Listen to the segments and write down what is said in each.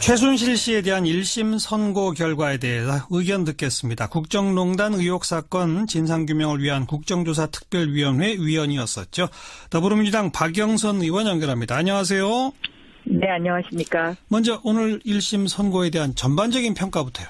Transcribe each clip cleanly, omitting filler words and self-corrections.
최순실 씨에 대한 1심 선고 결과에 대해서 의견 듣겠습니다. 국정농단 의혹 사건 진상규명을 위한 국정조사특별위원회 위원이었었죠. 더불어민주당 박영선 의원 연결합니다. 안녕하세요. 네, 안녕하십니까. 먼저 오늘 1심 선고에 대한 전반적인 평가부터요.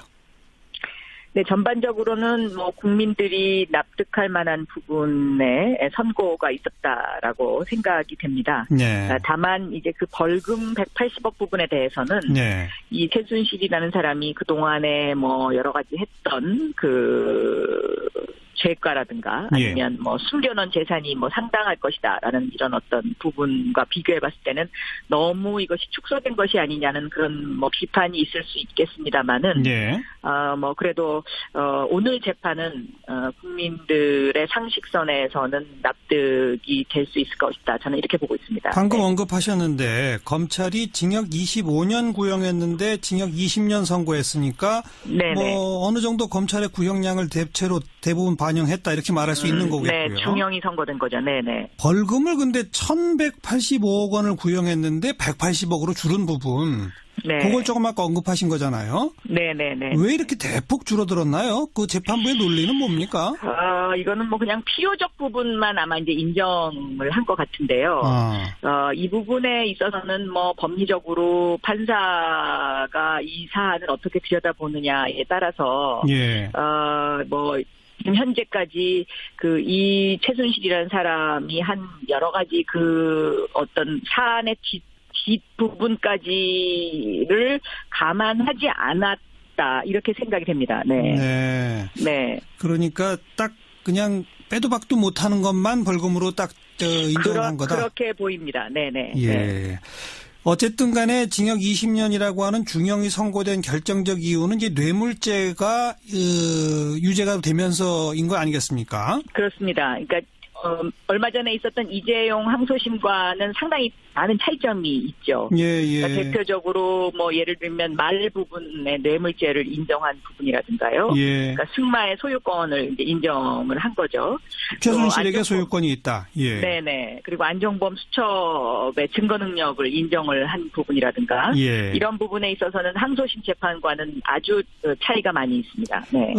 네, 전반적으로는 국민들이 납득할 만한 부분에 선고가 있었다라고 생각이 됩니다. 네. 다만 이제 그 벌금 180억 부분에 대해서는 네. 이 최순실이라는 사람이 그 동안에 여러 가지 했던 죄과라든가 아니면 숨겨놓은 재산이 상당할 것이다라는 이런 어떤 부분과 비교해봤을 때는 너무 이것이 축소된 것이 아니냐는 그런 비판이 있을 수 있겠습니다만은 네. 그래도 오늘 재판은 국민들의 상식선에서는 납득이 될 수 있을 것이다. 저는 이렇게 보고 있습니다. 방금 네. 언급하셨는데 검찰이 징역 25년 구형했는데 징역 20년 선고했으니까 네네. 어느 정도 검찰의 구형량을 대부분 반영했다 이렇게 말할 수 있는 거겠고요. 네, 중형이 선고된 거죠. 네네. 벌금을 근데 1,185억 원을 구형했는데 180억으로 줄은 부분. 네. 그걸 조금 아까 언급하신 거잖아요. 네네네. 왜 이렇게 대폭 줄어들었나요? 그 재판부의 논리는 뭡니까? 이거는 그냥 필요적 부분만 아마 이제 인정을 한 것 같은데요. 이 부분에 있어서는 법리적으로 판사가 이 사안을 어떻게 들여다보느냐에 따라서 예. 지금 현재까지 이 최순실이라는 사람이 한 여러 가지 어떤 사안의 뒷부분까지를 감안하지 않았다. 이렇게 생각이 됩니다. 네. 네. 네. 그러니까 딱 그냥 빼도 박도 못하는 것만 벌금으로 딱 인정한 거다. 그렇게 보입니다. 네네. 예. 네. 어쨌든 간에 징역 20년이라고 하는 중형이 선고된 결정적 이유는 이제 뇌물죄가 유죄가 되면서인 거 아니겠습니까? 그렇습니다. 그러니까 얼마 전에 있었던 이재용 항소심과는 상당히 많은 차이점이 있죠. 예. 그러니까 대표적으로 예를 들면 말 부분의 뇌물죄를 인정한 부분이라든가요. 예. 그러니까 승마의 소유권을 이제 인정을 한 거죠. 최순실에게 소유권이 있다. 예. 네네. 그리고 안종범 수첩의 증거 능력을 인정을 한 부분이라든가. 예. 이런 부분에 있어서는 항소심 재판과는 아주 차이가 많이 있습니다. 네.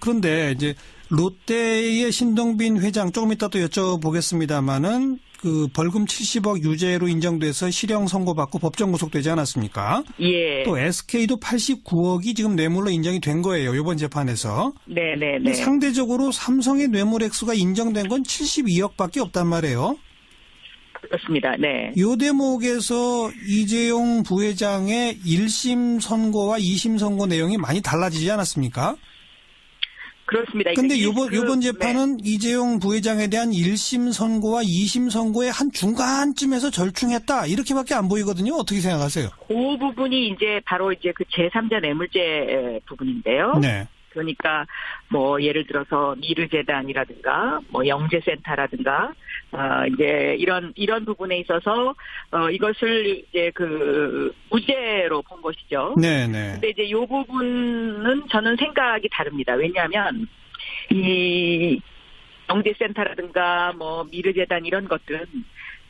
그런데 이제 롯데의 신동빈 회장 조금 이따 또 여쭤보겠습니다만은 그 벌금 70억 유죄로 인정돼서 실형 선고받고 법정 구속되지 않았습니까? 예. 또 SK도 89억이 지금 뇌물로 인정이 된 거예요. 이번 재판에서. 네네네. 상대적으로 삼성의 뇌물 액수가 인정된 건 72억밖에 없단 말이에요. 그렇습니다. 네. 이 대목에서 이재용 부회장의 1심 선고와 2심 선고 내용이 많이 달라지지 않았습니까? 그렇습니다. 근데 요번 재판은 네. 이재용 부회장에 대한 1심 선고와 2심 선고의 한 중간쯤에서 절충했다. 이렇게밖에 안 보이거든요. 어떻게 생각하세요? 그 부분이 이제 바로 이제 그 제3자 뇌물죄 부분인데요. 네. 그러니까 예를 들어서 미르재단이라든가 영재센터라든가 이제 이런 부분에 있어서 이것을 이제 무죄로 본 것이죠. 네네. 근데 이제 이 부분은 저는 생각이 다릅니다. 왜냐하면 이 영재센터라든가 미르재단 이런 것들은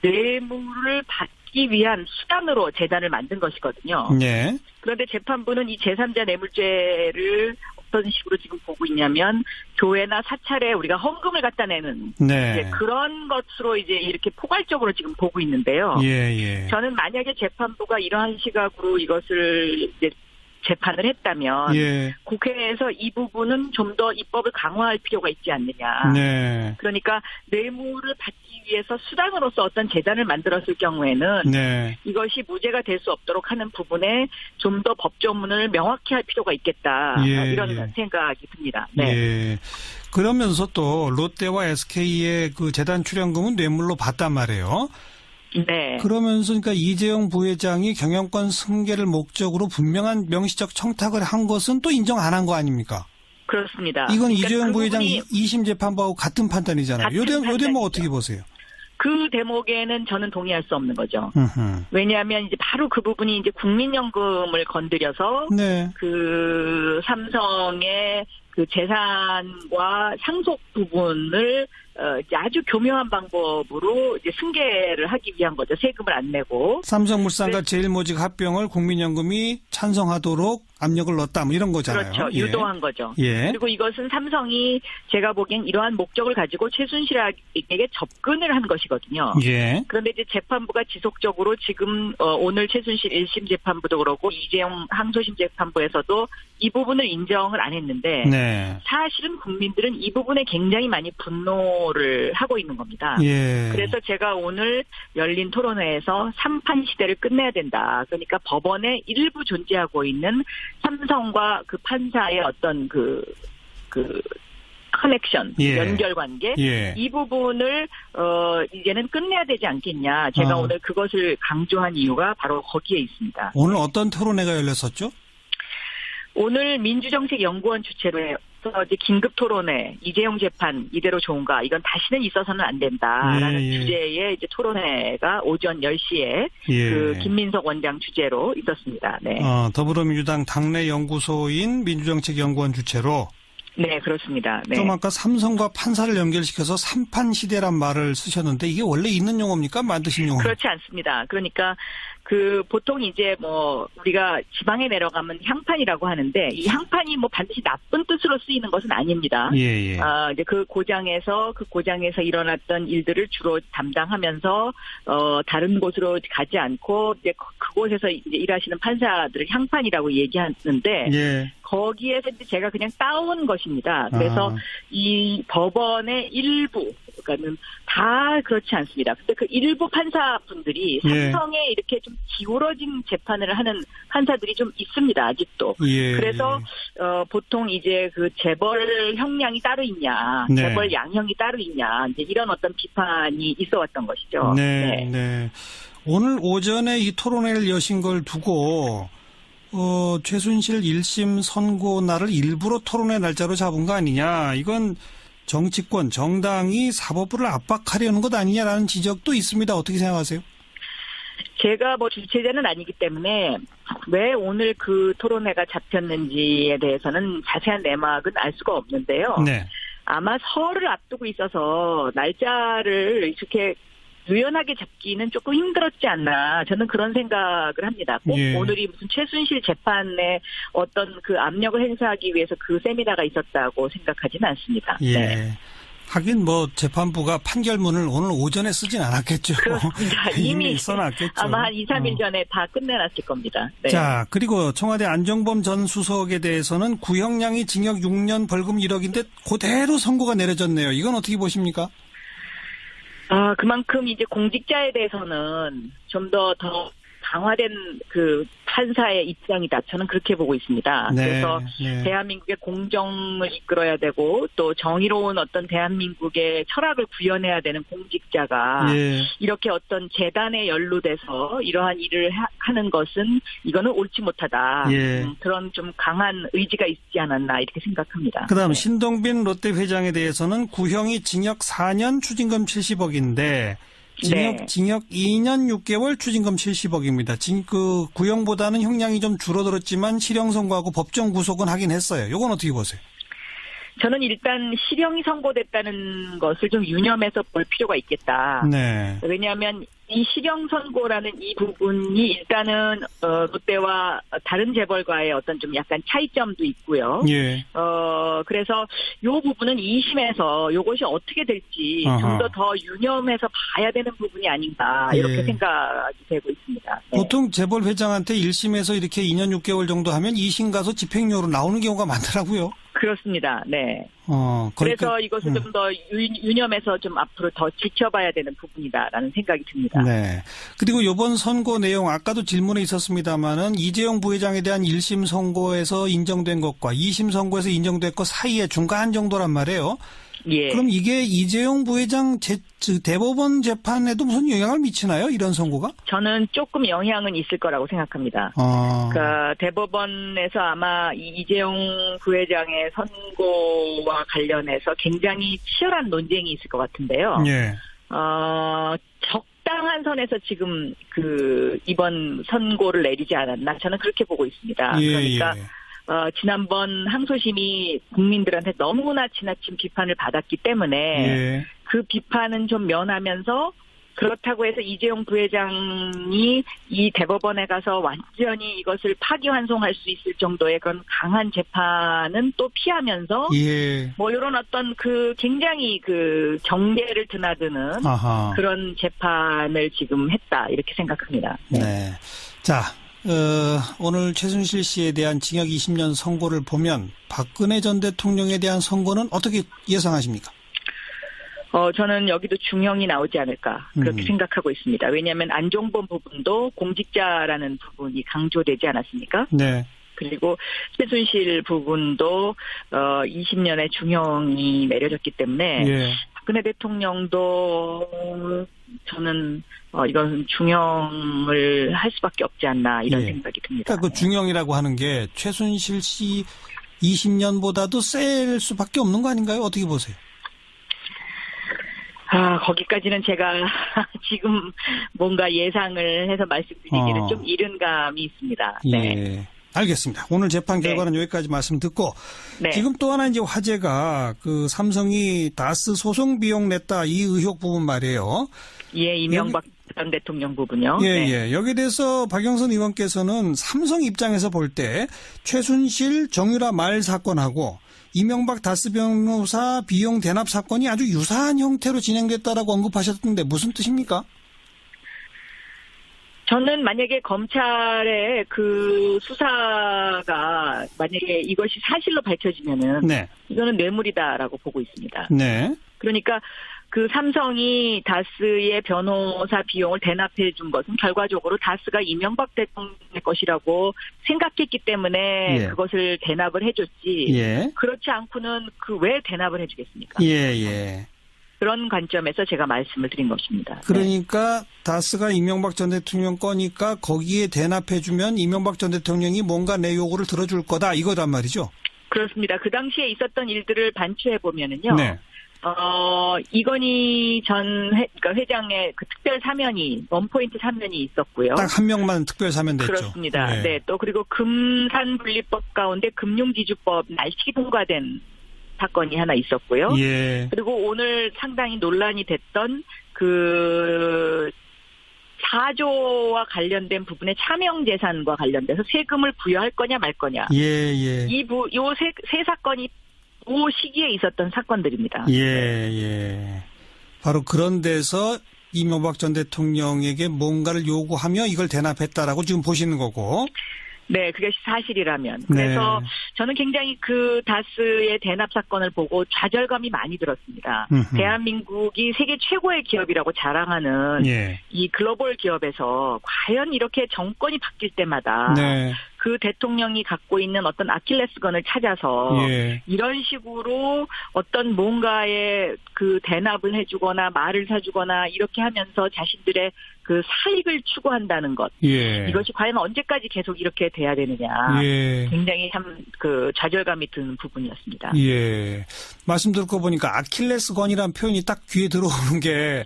뇌물을 받기 위한 수단으로 재단을 만든 것이거든요. 네. 그런데 재판부는 이 제3자 뇌물죄를 어떤 식으로 지금 보고 있냐면 교회나 사찰에 우리가 헌금을 갖다 내는 네. 이제 그런 것으로 이제 이렇게 포괄적으로 지금 보고 있는데요. 예. 저는 만약에 재판부가 이러한 시각으로 이것을 이제 재판을 했다면 예. 국회에서 이 부분은 좀 더 입법을 강화할 필요가 있지 않느냐. 네. 그러니까 뇌물을 받기 위해서 수단으로서 어떤 재단을 만들었을 경우에는 네. 이것이 무죄가 될 수 없도록 하는 부분에 좀 더 법조문을 명확히 할 필요가 있겠다. 이런 생각이 듭니다. 네. 예. 그러면서 또 롯데와 SK의 그 재단 출연금은 뇌물로 받단 말이에요. 네. 그러면서 그러니까 이재용 부회장이 경영권 승계를 목적으로 분명한 명시적 청탁을 한 것은 또 인정 안 한 거 아닙니까? 그렇습니다. 이건 그러니까 이재용 부회장 2심 재판부하고 같은 판단이잖아요. 요 대목 어떻게 보세요? 그 대목에는 저는 동의할 수 없는 거죠. 왜냐하면 이제 바로 그 부분이 이제 국민연금을 건드려서 네. 그 삼성의 그 재산과 상속 부분을 이제 아주 교묘한 방법으로 이제 승계를 하기 위한 거죠. 세금을 안 내고. 삼성물산과 제일모직 합병을 국민연금이 찬성하도록 압력을 넣었다, 뭐 이런 거잖아요. 그렇죠. 예. 유도한 거죠. 예. 그리고 이것은 삼성이 제가 보기엔 이러한 목적을 가지고 최순실에게 접근을 한 것이거든요. 예. 그런데 이제 재판부가 지속적으로 지금 오늘 최순실 1심 재판부도 그렇고 이재용 항소심 재판부에서도 이 부분을 인정을 안 했는데 네. 사실은 국민들은 이 부분에 굉장히 많이 분노를 하고 있는 겁니다. 예. 그래서 제가 오늘 열린 토론회에서 3판 시대를 끝내야 된다. 그러니까 법원에 일부 존재하고 있는 삼성과 그 판사의 어떤 그 커넥션, 예. 연결관계 예. 이 부분을 이제는 끝내야 되지 않겠냐. 제가 오늘 그것을 강조한 이유가 바로 거기에 있습니다. 오늘 어떤 토론회가 열렸었죠? 오늘 민주정책연구원 주최로 해서 이제 긴급 토론회, 이재용 재판 이대로 좋은가, 이건 다시는 있어서는 안 된다라는 예. 주제의 이제 토론회가 오전 10시에 예. 그 김민석 원장 주재로 있었습니다. 네. 더불어민주당 당내 연구소인 민주정책연구원 주최로. 네, 그렇습니다. 네. 좀 아까 삼성과 판사를 연결시켜서 3판 시대란 말을 쓰셨는데 이게 원래 있는 용어입니까? 만드신 용어입니까? 그렇지 않습니다. 그러니까 보통 이제 우리가 지방에 내려가면 향판이라고 하는데 이 향판이 반드시 나쁜 뜻으로 쓰이는 것은 아닙니다. 예, 예. 이제 그 고장에서 일어났던 일들을 주로 담당하면서 다른 곳으로 가지 않고 이제 그곳에서 이제 일하시는 판사들을 향판이라고 얘기하는데 예. 거기에서 이제 제가 그냥 따온 것입니다. 그래서 이 법원의 일부, 그러니까는 다 그렇지 않습니다. 근데 그 일부 판사분들이 삼성에 이렇게 좀 기울어진 재판을 하는 판사들이 좀 있습니다. 아직도. 예. 그래서 보통 이제 그 재벌 형량이 따로 있냐, 네. 재벌 양형이 따로 있냐, 이제 이런 어떤 비판이 있어왔던 것이죠. 네, 네. 오늘 오전에 이 토론회를 여신 걸 두고 최순실 1심 선고 날을 일부러 토론회 날짜로 잡은 거 아니냐. 이건 정치권, 정당이 사법부를 압박하려는 것 아니냐라는 지적도 있습니다. 어떻게 생각하세요? 제가 주최자는 아니기 때문에 왜 오늘 그 토론회가 잡혔는지에 대해서는 자세한 내막은 알 수가 없는데요. 네. 아마 설을 앞두고 있어서 날짜를 이렇게 유연하게 잡기는 조금 힘들었지 않나, 저는 그런 생각을 합니다. 꼭 예. 오늘이 무슨 최순실 재판에 어떤 그 압력을 행사하기 위해서 그 세미나가 있었다고 생각하지는 않습니다. 예. 네. 하긴 판결문과 판결문을 오늘 오전에 쓰진 않았겠죠. 그렇습니다. 이미 써놨겠죠. 아마 한 2, 3일 전에 다 끝내놨을 겁니다. 네. 자, 그리고 청와대 안종범 전 수석에 대해서는 구형량이 징역 6년 벌금 1억인데 그대로 선고가 내려졌네요. 이건 어떻게 보십니까? 그만큼 이제 공직자에 대해서는 좀 더 강화된 그 판사의 입장이다. 저는 그렇게 보고 있습니다. 네, 그래서 네. 대한민국의 공정을 이끌어야 되고 또 정의로운 어떤 대한민국의 철학을 구현해야 되는 공직자가 예. 이렇게 어떤 재단에 연루돼서 이러한 일을 하는 것은 이거는 옳지 못하다. 예. 그런 좀 강한 의지가 있지 않았나 이렇게 생각합니다. 그다음 네. 신동빈 롯데 회장에 대해서는 구형이 징역 4년 추징금 70억인데 징역 2년 6개월 추징금 70억입니다. 그 구형보다는 형량이 좀 줄어들었지만 실형 선고하고 법정 구속은 하긴 했어요. 이건 어떻게 보세요? 저는 일단 실형이 선고됐다는 것을 좀 유념해서 볼 필요가 있겠다. 네. 왜냐하면 이 실형 선고라는 이 부분이 일단은 롯데와 다른 재벌과의 어떤 좀 약간 차이점도 있고요. 예. 그래서 요 부분은 2심에서 요것이 어떻게 될지 좀 더 유념해서 봐야 되는 부분이 아닌가 이렇게 예. 생각이 되고 있습니다. 네. 보통 재벌 회장한테 1심에서 이렇게 2년 6개월 정도 하면 2심 가서 집행유예로 나오는 경우가 많더라고요. 그렇습니다. 네. 그러니까, 그래서 이것을 좀 더 유념해서 좀 앞으로 더 지켜봐야 되는 부분이다라는 생각이 듭니다. 네. 그리고 이번 선고 내용 아까도 질문에 있었습니다마는 이재용 부회장에 대한 1심 선고에서 인정된 것과 2심 선고에서 인정된 것 사이에 중간 정도란 말이에요. 예. 그럼 이게 이재용 부회장 대법원 재판에도 무슨 영향을 미치나요? 이런 선고가? 저는 조금 영향은 있을 거라고 생각합니다. 그러니까 대법원에서 아마 이재용 부회장의 선고와 관련해서 굉장히 치열한 논쟁이 있을 것 같은데요. 예. 적당한 선에서 지금 이번 선고를 내리지 않았나 저는 그렇게 보고 있습니다. 예, 그러니까 예. 지난번 항소심이 국민들한테 너무나 지나친 비판을 받았기 때문에 예. 그 비판은 좀 면하면서 그렇다고 해서 이재용 부회장이 이 대법원에 가서 완전히 이것을 파기환송할 수 있을 정도의 그런 강한 재판은 또 피하면서 예. 뭐 이런 어떤 그 굉장히 그 경계를 드나드는 아하. 그런 재판을 지금 했다 이렇게 생각합니다. 네. 자, 오늘 최순실 씨에 대한 징역 20년 선고를 보면 박근혜 전 대통령에 대한 선고는 어떻게 예상하십니까? 저는 여기도 중형이 나오지 않을까 그렇게 생각하고 있습니다. 왜냐하면 안종범 부분도 공직자라는 부분이 강조되지 않았습니까? 네. 그리고 최순실 부분도 20년의 중형이 내려졌기 때문에 예. 박근혜 대통령도 저는 이건 중형을 할 수밖에 없지 않나 이런 예. 생각이 듭니다. 그러니까 그 중형이라고 하는 게 최순실 씨 20년보다도 셀 수밖에 없는 거 아닌가요? 어떻게 보세요? 거기까지는 제가 지금 뭔가 예상을 해서 말씀드리기는 좀 이른 감이 있습니다. 네. 예. 알겠습니다. 오늘 재판 결과는 여기까지 말씀 듣고 네. 지금 또 하나 이제 화제가 그 삼성이 다스 소송 비용 냈다 이 의혹 부분 말이에요. 예, 이명박 전 대통령 부분요. 예, 네. 예. 여기에 대해서 박영선 의원께서는 삼성 입장에서 볼 때 최순실 정유라 말 사건하고 이명박 다스 변호사 비용 대납 사건이 아주 유사한 형태로 진행됐다라고 언급하셨던데 무슨 뜻입니까? 저는 만약에 검찰의 그 수사가 만약에 이것이 사실로 밝혀지면은 네. 이거는 뇌물이다라고 보고 있습니다. 네. 그러니까 그 삼성이 다스의 변호사 비용을 대납해 준 것은 결과적으로 다스가 이명박 대통령의 것이라고 생각했기 때문에 예. 그것을 대납을 해줬지. 예. 그렇지 않고는 그 왜 대납을 해주겠습니까? 예, 예. 그런 관점에서 제가 말씀을 드린 것입니다. 그러니까 다스가 이명박 전 대통령 거니까 거기에 대납해주면 이명박 전 대통령이 뭔가 내 요구를 들어줄 거다 이거란 말이죠. 그렇습니다. 그 당시에 있었던 일들을 반추해 보면은요. 네. 이건희 전 그러니까 회장의 그 특별 사면이 원포인트 사면이 있었고요. 딱 한 명만 특별 사면 됐죠. 그렇습니다. 네. 네. 또 그리고 금산분리법 가운데 금융지주법 날치기 통과된 사건이 하나 있었고요. 예. 그리고 오늘 상당히 논란이 됐던 그 4조와 관련된 부분의 차명재산과 관련돼서 세금을 부여할 거냐 말 거냐. 예, 예. 요 세 사건이 그 시기에 있었던 사건들입니다. 예, 예. 바로 그런 데서 이명박 전 대통령에게 뭔가를 요구하며 이걸 대납했다라고 지금 보시는 거고. 네, 그게 사실이라면. 그래서 네. 저는 굉장히 그 다스의 대납 사건을 보고 좌절감이 많이 들었습니다. 대한민국이 세계 최고의 기업이라고 자랑하는 예. 이 글로벌 기업에서 과연 이렇게 정권이 바뀔 때마다 네. 그 대통령이 갖고 있는 어떤 아킬레스건을 찾아서 예. 이런 식으로 어떤 뭔가의 그 대납을 해주거나 말을 사주거나 이렇게 하면서 자신들의 그 사익을 추구한다는 것. 예. 이것이 과연 언제까지 계속 이렇게 돼야 되느냐. 예. 굉장히 참 그 좌절감이 드는 부분이었습니다. 예. 말씀 듣고 보니까 아킬레스건이라는 표현이 딱 귀에 들어오는 게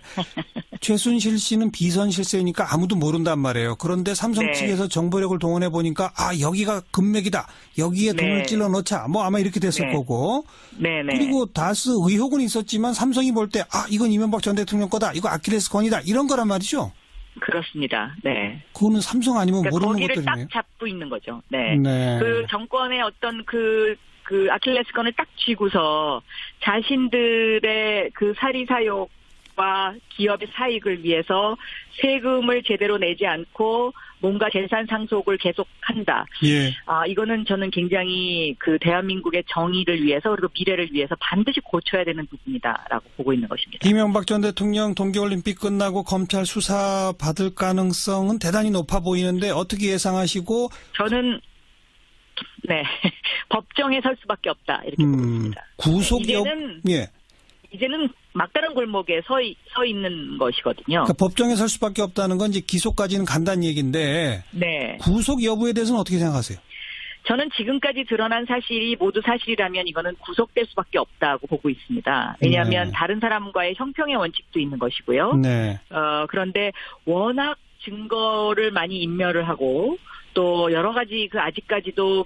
최순실 씨는 비선 실세니까 아무도 모른단 말이에요. 그런데 삼성 네. 측에서 정보력을 동원해 보니까 여기가 금맥이다. 여기에 돈을 네. 찔러 넣자. 뭐 아마 이렇게 됐을 네. 거고. 네네. 그리고 다스 의혹은 있었지만 삼성이 볼 때 이건 이명박 전 대통령 거다. 이거 아킬레스건이다. 이런 거란 말이죠. 그렇습니다. 네. 그거는 삼성 아니면 그러니까 모르는 거기를 것들이네요. 딱 잡고 있는 거죠. 네. 네. 그 정권의 어떤 그 아킬레스건을 딱 쥐고서 자신들의 그 사리사욕과 기업의 사익을 위해서 세금을 제대로 내지 않고 뭔가 재산 상속을 계속한다. 예. 이거는 저는 굉장히 그 대한민국의 정의를 위해서 그리고 미래를 위해서 반드시 고쳐야 되는 부분이다라고 보고 있는 것입니다. 이명박 전 대통령 동계올림픽 끝나고 검찰 수사 받을 가능성은 대단히 높아 보이는데 어떻게 예상하시고? 저는 네 법정에 설 수밖에 없다 이렇게 보고 있습니다. 구속 이제는 막다른 골목에 서 있는 것이거든요. 그러니까 법정에 설 수밖에 없다는 건 이제 기소까지는 간다는 얘기인데 네. 구속 여부에 대해서는 어떻게 생각하세요? 저는 지금까지 드러난 사실이 모두 사실이라면 이거는 구속될 수밖에 없다고 보고 있습니다. 왜냐하면 네. 다른 사람과의 형평의 원칙도 있는 것이고요. 네. 그런데 워낙 증거를 많이 인멸을 하고 또 여러 가지 아직까지도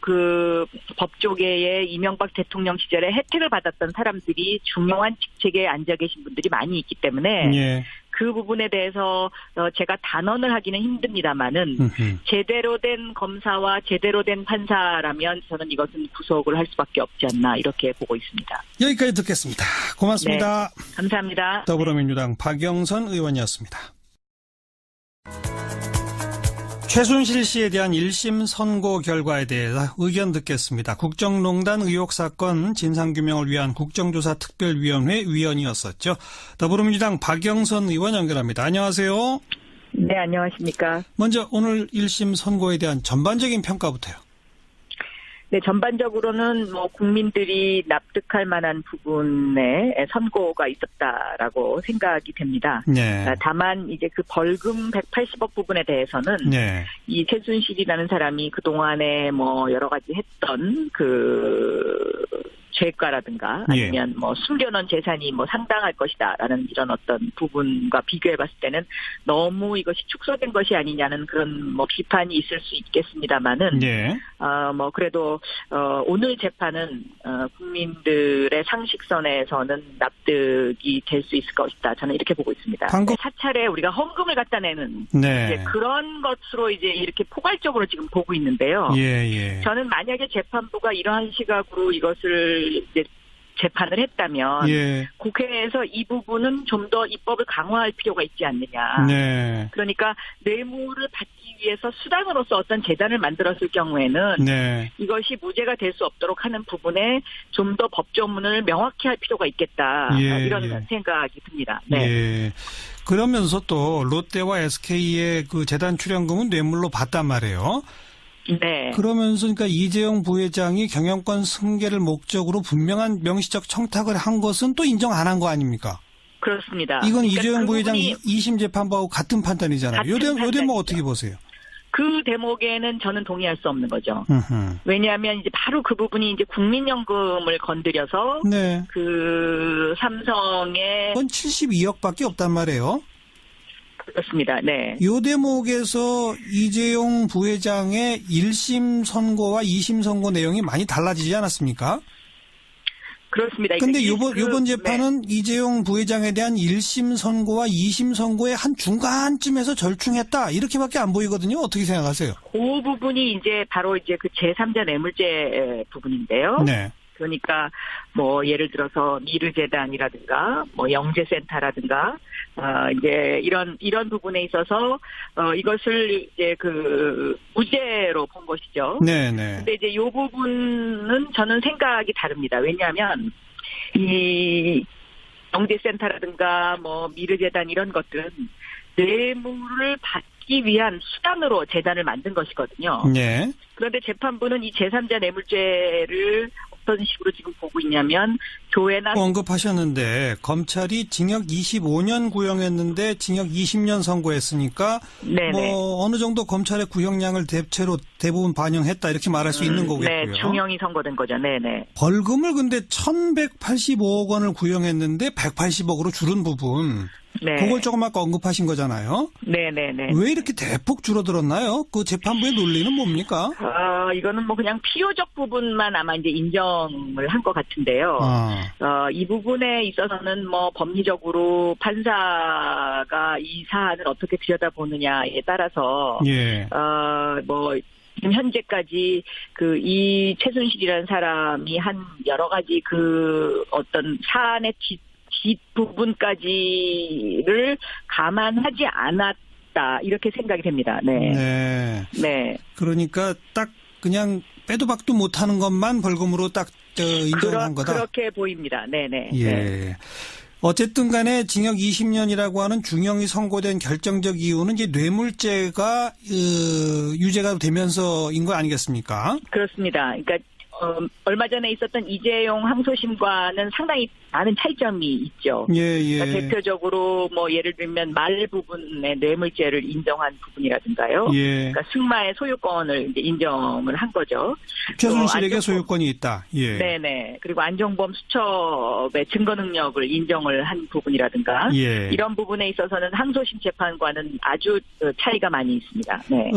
법조계의 이명박 대통령 시절에 혜택을 받았던 사람들이 중요한 직책에 앉아 계신 분들이 많이 있기 때문에 예. 그 부분에 대해서 제가 단언을 하기는 힘듭니다만은 제대로 된 검사와 제대로 된 판사라면 저는 이것은 구속을 할 수밖에 없지 않나 이렇게 보고 있습니다. 여기까지 듣겠습니다. 고맙습니다. 네, 감사합니다. 더불어민주당 박영선 의원이었습니다. 최순실 씨에 대한 1심 선고 결과에 대해서 의견 듣겠습니다. 국정농단 의혹 사건 진상규명을 위한 국정조사 특별위원회 위원이었었죠. 더불어민주당 박영선 의원 연결합니다. 안녕하세요. 네, 안녕하십니까. 먼저 오늘 1심 선고에 대한 전반적인 평가부터요. 네, 전반적으로는 국민들이 납득할 만한 부분에 선고가 있었다라고 생각이 됩니다. 네. 다만 이제 벌금 180억 부분에 대해서는 네. 이 최순실이라는 사람이 그동안에 여러 가지 했던 죄가라든가 아니면 숨겨놓은 재산이 상당할 것이다라는 이런 어떤 부분과 비교해봤을 때는 너무 이것이 축소된 것이 아니냐는 그런 비판이 있을 수 있겠습니다만은 네. 그래도 오늘 재판은 국민들의 상식선에서는 납득이 될 수 있을 것이다. 저는 이렇게 보고 있습니다. 방금 사찰에 우리가 헌금을 갖다 내는 네. 이제 그런 것으로 이제 이렇게 포괄적으로 지금 보고 있는데요. 예. 저는 만약에 재판부가 이러한 시각으로 이것을 이제 재판을 했다면 예. 국회에서 이 부분은 좀 더 입법을 강화할 필요가 있지 않느냐. 네. 그러니까 뇌물을 받기 위해서 수단으로서 어떤 재단을 만들었을 경우에는 네. 이것이 무죄가 될 수 없도록 하는 부분에 좀 더 법조문을 명확히 할 필요가 있겠다. 이런 생각이 듭니다. 네. 예. 그러면서 또 롯데와 SK의 재단 출연금은 뇌물로 받단 말이에요. 네. 그러면서 그러니까 이재용 부회장이 경영권 승계를 목적으로 분명한 명시적 청탁을 한 것은 또 인정 안 한 거 아닙니까? 그렇습니다. 이건 그러니까 이재용 부회장 2심 재판부하고 같은 판단이잖아요. 요 대목 어떻게 보세요? 그 대목에는 저는 동의할 수 없는 거죠. 으흠. 왜냐하면 이제 바로 그 부분이 이제 국민연금을 건드려서 네. 삼성의 그건 72억밖에 없단 말이에요. 그렇습니다. 네. 요 대목에서 이재용 부회장의 1심 선고와 2심 선고 내용이 많이 달라지지 않았습니까? 그렇습니다. 근데 요번 재판은 네. 이재용 부회장에 대한 1심 선고와 2심 선고의 한 중간쯤에서 절충했다. 이렇게밖에 안 보이거든요. 어떻게 생각하세요? 그 부분이 이제 바로 이제 제3자 뇌물죄 부분인데요. 네. 그러니까 예를 들어서 미르재단이라든가 영재센터라든가 이제 이런 부분에 있어서 이것을 이제 무죄로 본 것이죠. 네네. 근데 이제 이 부분은 저는 생각이 다릅니다. 왜냐하면 이 영재센터라든가 미르재단 이런 것들은 뇌물을 받기 위한 수단으로 재단을 만든 것이거든요. 네. 그런데 재판부는 이 제3자 뇌물죄를 어떤 식으로 지금 보고 있냐면 교회나 언급하셨는데 검찰이 징역 25년 구형했는데 징역 20년 선고했으니까 네네. 어느 정도 검찰의 구형량을 대부분 반영했다 이렇게 말할 수 있는 거겠고요. 네, 중형이 선고된 거죠. 네네. 벌금을 근데 1,185억 원을 구형했는데 180억으로 줄은 부분. 네. 그걸 조금 아까 언급하신 거잖아요. 네네네. 왜 이렇게 대폭 줄어들었나요? 그 재판부의 논리는 뭡니까? 이거는 그냥 필요적 부분만 아마 이제 인정을 한 것 같은데요. 이 부분에 있어서는 법리적으로 판사가 이 사안을 어떻게 들여다보느냐에 따라서 예. 지금 현재까지 이 최순실이라는 사람이 한 여러 가지 어떤 사안의 뒷부분까지를 감안하지 않았다 이렇게 생각이 됩니다. 네. 네. 네. 그러니까 딱 그냥 빼도 박도 못하는 것만 벌금으로 딱 인정한 거다. 그렇게 보입니다. 네네. 예. 네. 어쨌든 간에 징역 20년이라고 하는 중형이 선고된 결정적 이유는 이제 뇌물죄가 유죄가 되면서인 거 아니겠습니까? 그렇습니다. 그러니까 얼마 전에 있었던 이재용 항소심과는 상당히 많은 차이점이 있죠. 예. 그러니까 대표적으로 뭐 예를 들면 말 부분의 뇌물죄를 인정한 부분이라든가요. 예. 그러니까 승마의 소유권을 이제 인정을 한 거죠. 최순실에게 소유권이 있다. 예. 네네. 그리고 안종범 수첩의 증거 능력을 인정을 한 부분이라든가 예. 이런 부분에 있어서는 항소심 재판과는 아주 차이가 많이 있습니다. 네.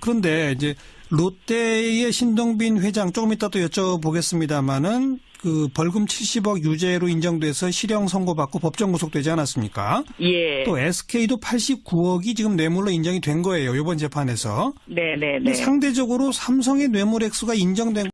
그런데 이제 롯데의 신동빈 회장 조금 이따 또 여쭤보겠습니다만은 그 벌금 70억 유죄로 인정돼서 실형 선고받고 법정 구속되지 않았습니까? 예. 또 SK도 89억이 지금 뇌물로 인정이 된 거예요. 이번 재판에서. 네네네. 상대적으로 삼성의 뇌물 액수가 인정된